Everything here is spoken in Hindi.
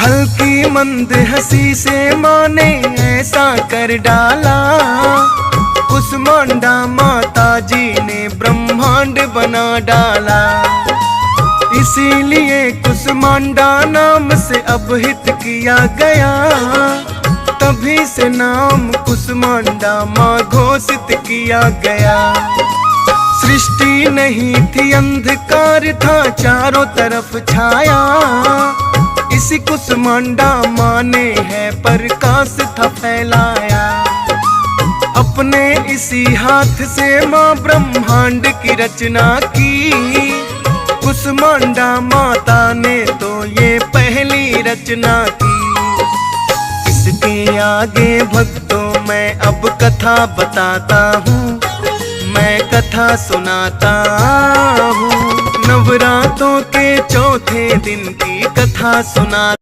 हल्की मंद हंसी से माँ ने ऐसा कर डाला, कुसमांडा माता जी ने ब्रह्मांड बना डाला। इसीलिए कुसमांडा नाम से अब हित किया गया, तभी से नाम कुसमांडा माँ घोषित किया गया। सृष्टि नहीं थी अंधकार था चारों तरफ छाया, इसी कुसमांडा माँ ने है प्रकाश था फैलाया। अपने इसी हाथ से माँ ब्रह्मांड की रचना की, कुसमांडा माता ने तो ये पहली रचना की। इसके आगे भक्तों मैं अब कथा बताता हूँ, मैं कथा सुनाता हूँ। नवरात्रों के चौथे दिन की कथा सुना